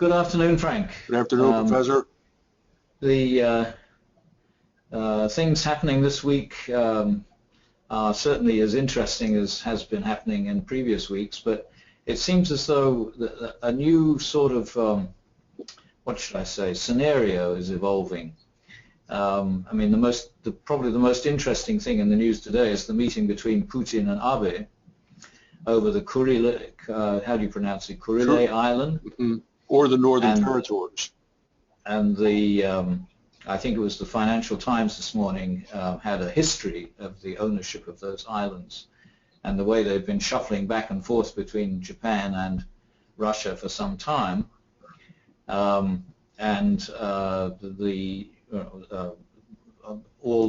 Good afternoon, Frank. Good afternoon, Professor. The things happening this week are certainly as interesting as has been happening in previous weeks, but it seems as though a new sort of, what should I say, scenario is evolving. I mean, probably the most interesting thing in the news today is the meeting between Putin and Abe over the Kuril, how do you pronounce it, Kuril Island? Mm-hmm. Or the Northern Territories. And I think it was the Financial Times this morning had a history of the ownership of those islands and the way they've been shuffling back and forth between Japan and Russia for some time. All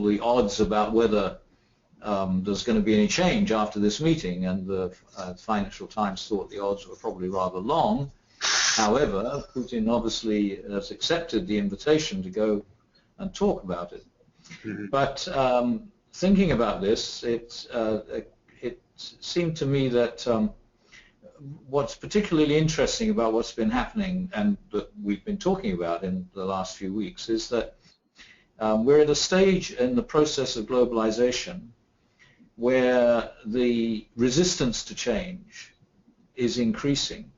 the odds about whether there's going to be any change after this meeting, and the Financial Times thought the odds were probably rather long. However, Putin obviously has accepted the invitation to go and talk about it. Mm-hmm. But thinking about this, it seemed to me that what's particularly interesting about what's been happening and that we've been talking about in the last few weeks is that we're at a stage in the process of globalization where the resistance to change is increasing.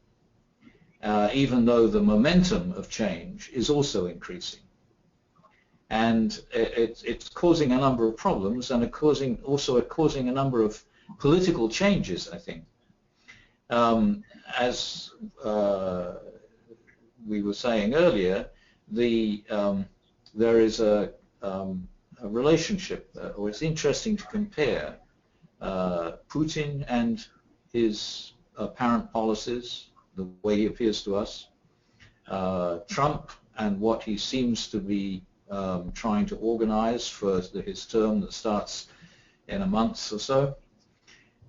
Even though the momentum of change is also increasing. And it's causing a number of problems, and causing a number of political changes, I think. As we were saying earlier, there is a relationship, or it's interesting to compare Putin and his apparent policies, the way he appears to us, Trump and what he seems to be trying to organize for his term that starts in a month or so.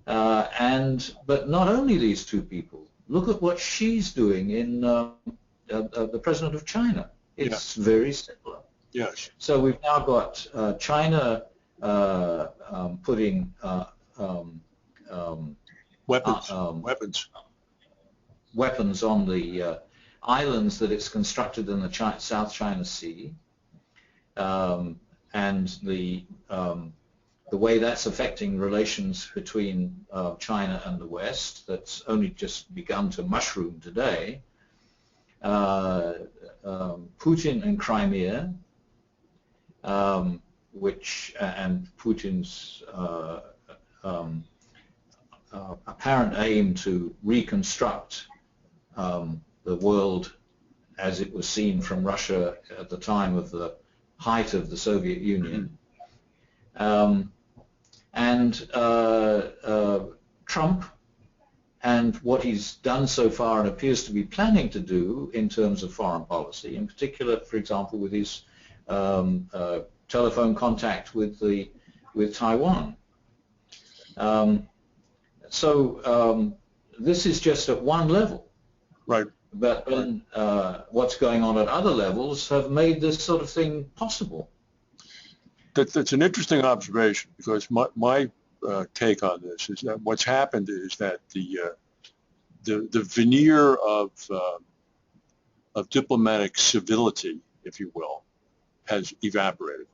But not only these two people, look at what she's doing in the president of China. It's very similar. Yes. So we've now got China putting weapons on the islands that it's constructed in the South China Sea, and the way that's affecting relations between China and the West. That's only just begun to mushroom today. Putin and Crimea, and Putin's apparent aim to reconstruct the world as it was seen from Russia at the time of the height of the Soviet Union. Trump and what he's done so far and appears to be planning to do in terms of foreign policy, in particular, for example, with his telephone contact with Taiwan. This is just at one level. Right. But then what's going on at other levels have made this sort of thing possible. That's an interesting observation, because my take on this is that what's happened is that the veneer of diplomatic civility, if you will, has evaporated.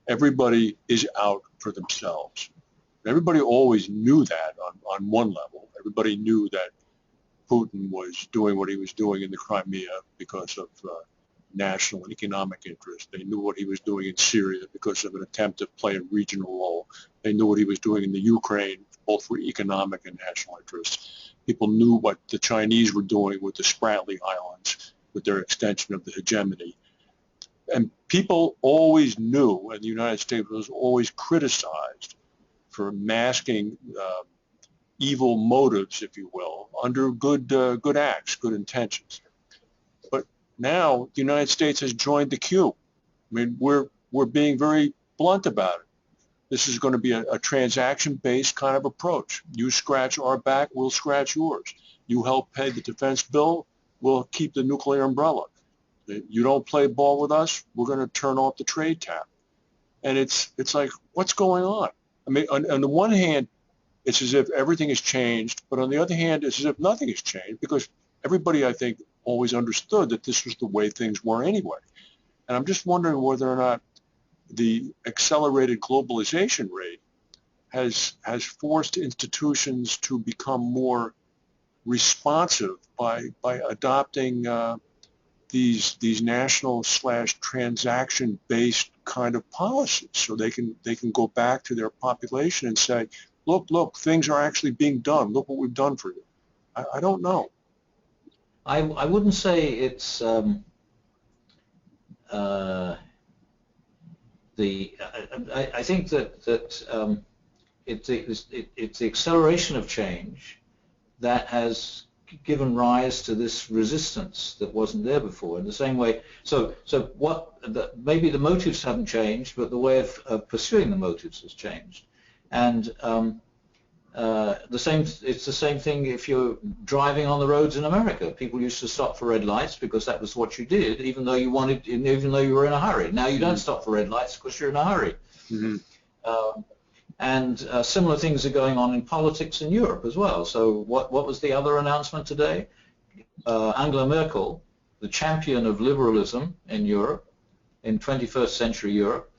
Everybody is out for themselves. Everybody always knew that on one level. Everybody knew that Putin was doing what he was doing in the Crimea because of national and economic interest. They knew what he was doing in Syria because of an attempt to play a regional role. They knew what he was doing in the Ukraine, both for economic and national interests. People knew what the Chinese were doing with the Spratly Islands, with their extension of the hegemony. And people always knew, and the United States was always criticized for masking evil motives, if you will, under good acts, good intentions. But now the United States has joined the queue. I mean, we're being very blunt about it. This is going to be a transaction-based kind of approach. You scratch our back, we'll scratch yours. You help pay the defense bill, we'll keep the nuclear umbrella. You don't play ball with us, we're going to turn off the trade tap. And it's like, what's going on? I mean, on the one hand, it's as if everything has changed, but on the other hand, it's as if nothing has changed, because everybody, I think, always understood that this was the way things were anyway. And I'm just wondering whether or not the accelerated globalization rate has forced institutions to become more responsive by adopting these national / transaction based kind of policies, so they can go back to their population and say, look, things are actually being done. Look what we've done for you. I don't know. I wouldn't say it's I think that it's the acceleration of change that has given rise to this resistance that wasn't there before. In the same way, so maybe the motives haven't changed, but the way of pursuing the motives has changed. And it's the same thing if you're driving on the roads in America. People used to stop for red lights because that was what you did, even though you were in a hurry. Now you don't stop for red lights because you're in a hurry. Mm-hmm. And similar things are going on in politics in Europe as well. So what was the other announcement today? Angela Merkel, the champion of liberalism in Europe, in 21st century Europe,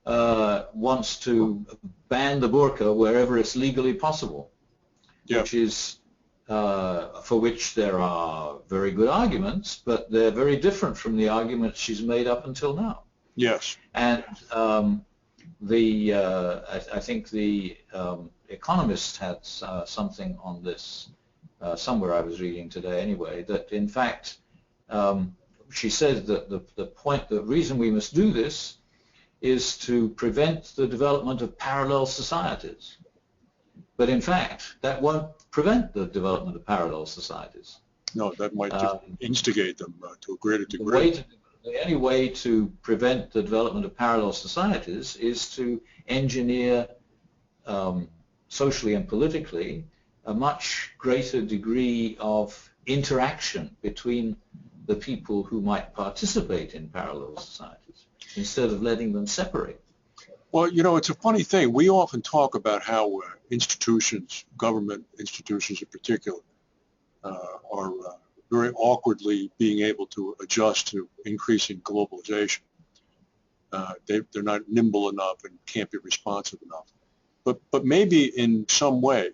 wants to ban the burqa wherever it's legally possible, which is for which there are very good arguments, but they're very different from the arguments she's made up until now. Yes. And I think the Economist had something on this somewhere I was reading today anyway, that in fact she said that the reason we must do this is to prevent the development of parallel societies. But in fact, that won't prevent the development of parallel societies. No, that might instigate them to a greater degree. The only way to prevent the development of parallel societies is to engineer socially and politically a much greater degree of interaction between the people who might participate in parallel societies, instead of letting them separate. Well, it's a funny thing. We often talk about how institutions, government institutions in particular, are very awkwardly being able to adjust to increasing globalization. They're not nimble enough and can't be responsive enough. But maybe in some way,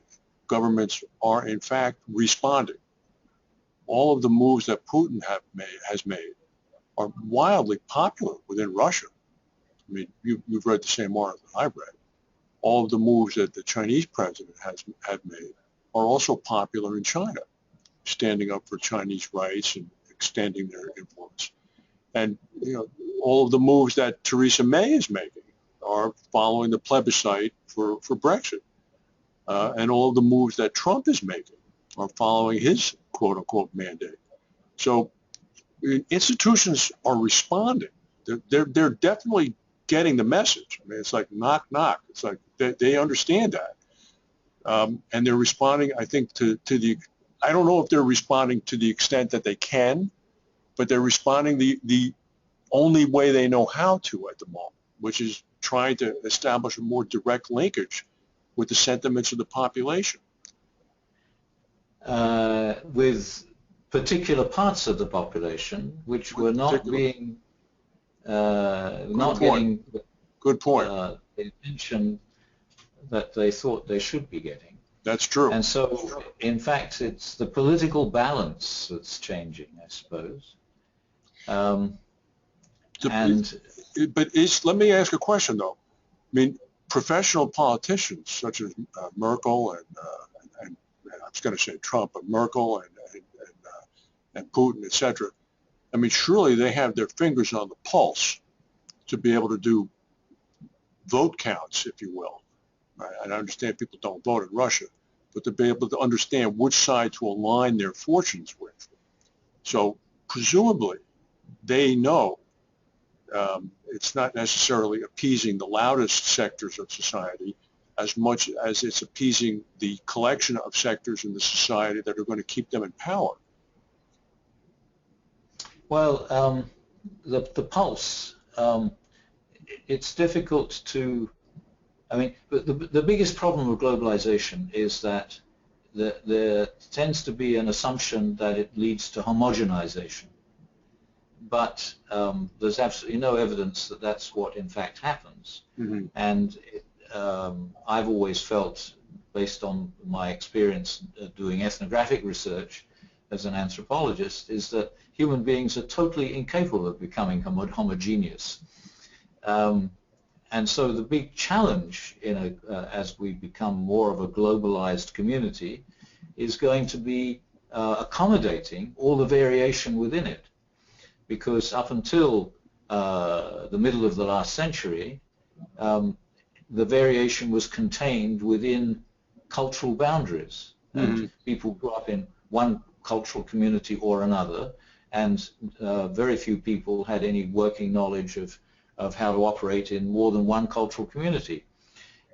governments are in fact responding. All of the moves that Putin has made are wildly popular within Russia. I mean, you've read the same article I've read. All of the moves that the Chinese president had made are also popular in China, standing up for Chinese rights and extending their influence. And all of the moves that Theresa May is making are following the plebiscite for Brexit. And all of the moves that Trump is making are following his quote-unquote mandate. So institutions are responding. They're definitely getting the message. I mean, it's like knock, knock. It's like they understand that. And they're responding, I think, to the, I don't know if they're responding to the extent that they can, but they're responding the only way they know how to at the moment, which is trying to establish a more direct linkage with the sentiments of the population. With particular parts of the population which were not being getting good point. The attention that they thought they should be getting. That's true. And so, in fact, it's the political balance that's changing, I suppose. Let me ask a question, though. I mean, professional politicians such as Merkel and I was going to say Trump, but Merkel and Putin, etc. I mean, surely they have their fingers on the pulse to be able to do vote counts, if you will. I understand people don't vote in Russia, but to be able to understand which side to align their fortunes with. So presumably they know it's not necessarily appeasing the loudest sectors of society as much as it's appeasing the collection of sectors in the society that are going to keep them in power. Well, the pulse, it's difficult to, I mean, the biggest problem with globalization is that there tends to be an assumption that it leads to homogenization. But there's absolutely no evidence that that's what in fact happens. Mm-hmm. And I've always felt, based on my experience doing ethnographic research as an anthropologist, is that human beings are totally incapable of becoming homogeneous. And so the big challenge as we become more of a globalized community is going to be accommodating all the variation within it. Because up until the middle of the last century, the variation was contained within cultural boundaries. Mm-hmm. And people grew up in one cultural community or another, and very few people had any working knowledge of how to operate in more than one cultural community.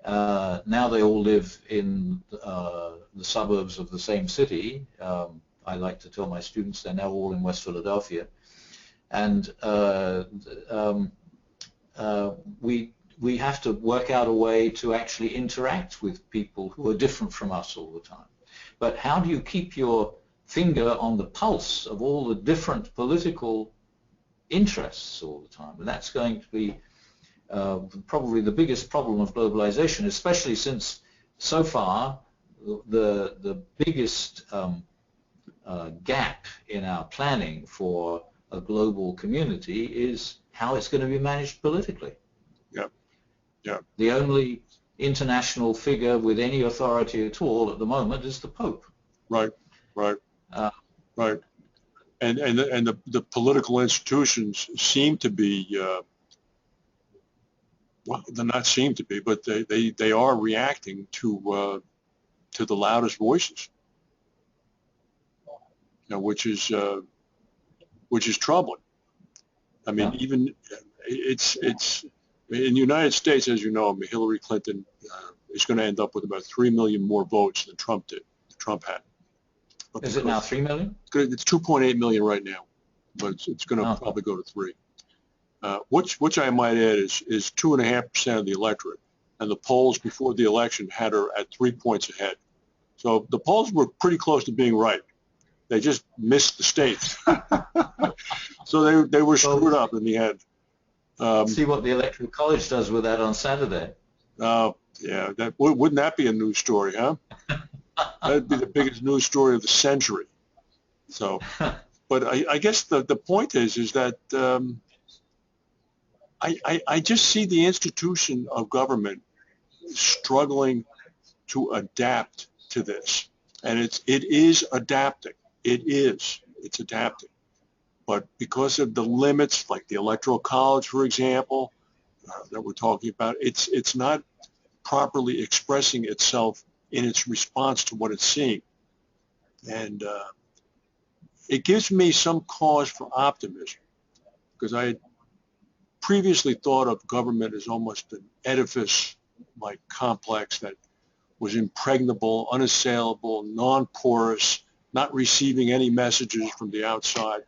Now they all live in the suburbs of the same city. I like to tell my students they're now all in West Philadelphia. And we have to work out a way to actually interact with people who are different from us all the time. But how do you keep your finger on the pulse of all the different political interests all the time? And that's going to be probably the biggest problem of globalization, especially since so far the biggest gap in our planning for a global community is how it's going to be managed politically. Yeah, yeah. The only international figure with any authority at all at the moment is the Pope. Right, right, right. And the political institutions seem to be, well, they're not seem to be, but they are reacting to the loudest voices, which is troubling. I mean, Yeah. even it's in the United States, as you know, Hillary Clinton is going to end up with about 3 million more votes than Trump did. Trump had. But Is it now 3 million? It's 2.8 million right now, but it's going to probably go to 3. Which I might add is 2.5% of the electorate, and the polls before the election had her at 3 points ahead. So the polls were pretty close to being right. They just missed the states. So they were screwed up in the end. See what the Electoral College does with that on Saturday. Yeah, wouldn't that be a news story, huh? That'd be the biggest news story of the century. So, but I guess the point is that I just see the institution of government struggling to adapt to this, and it is adapting. It's adapting. But because of the limits, like the Electoral College, for example, that we're talking about, it's not properly expressing itself in its response to what it's seeing. And it gives me some cause for optimism, because I had previously thought of government as almost an edifice-like complex that was impregnable, unassailable, non-porous, not receiving any messages from the outside.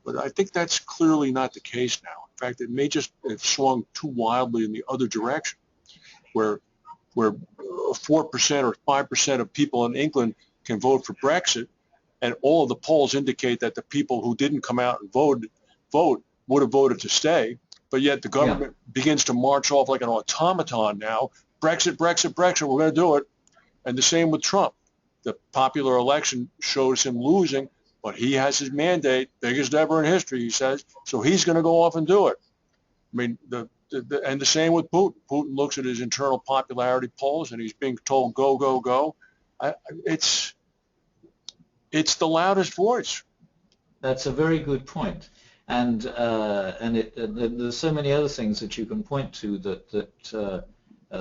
But I think that's clearly not the case now. In fact, it may just have swung too wildly in the other direction, where 4% or 5% of people in England can vote for Brexit, and all of the polls indicate that the people who didn't come out and vote would have voted to stay, but yet the government begins to march off like an automaton now. Brexit, Brexit, Brexit, we're going to do it. And the same with Trump. The popular election shows him losing, but he has his mandate, biggest ever in history, he says, so he's going to go off and do it. I mean, and the same with Putin. Putin looks at his internal popularity polls, and he's being told, go, go, go. It's the loudest voice. That's a very good point. And there's so many other things that you can point to that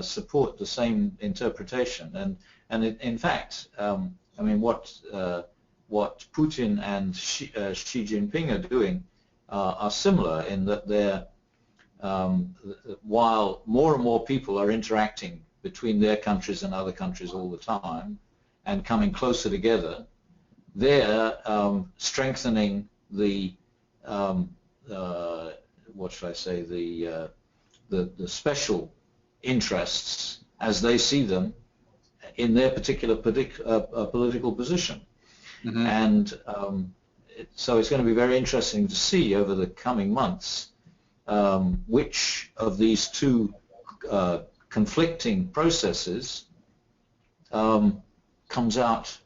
support the same interpretation. And in fact, I mean, what Putin and Xi Jinping are doing are similar in that they're while more and more people are interacting between their countries and other countries all the time and coming closer together, they're strengthening the what should I say, the special interests as they see them in their particular political position. Mm-hmm. And so it's going to be very interesting to see over the coming months which of these two conflicting processes comes out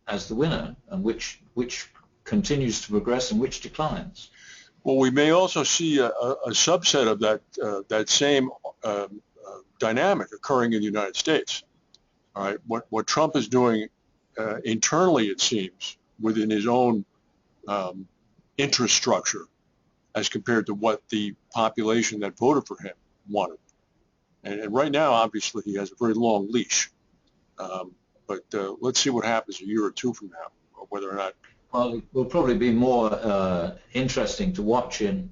as the winner, and which continues to progress and which declines. Well, we may also see a subset of that same dynamic occurring in the United States. All right, what Trump is doing internally, it seems, within his own interest structure, as compared to what the population that voted for him wanted. And right now, obviously, he has a very long leash. But let's see what happens a year or two from now, or whether or not. Well, it will probably be more interesting to watch in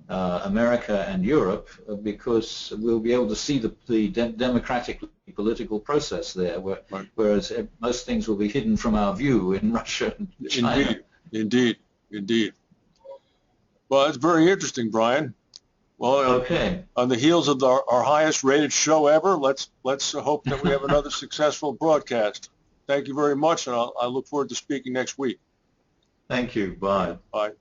America and Europe because we'll be able to see the democratic political process there, Right. whereas most things will be hidden from our view in Russia and China. Indeed. Well, that's very interesting, Brian. Well, okay. On the heels of our highest rated show ever, let's hope that we have another successful broadcast. Thank you very much, and I look forward to speaking next week. Thank you. Bye. Bye.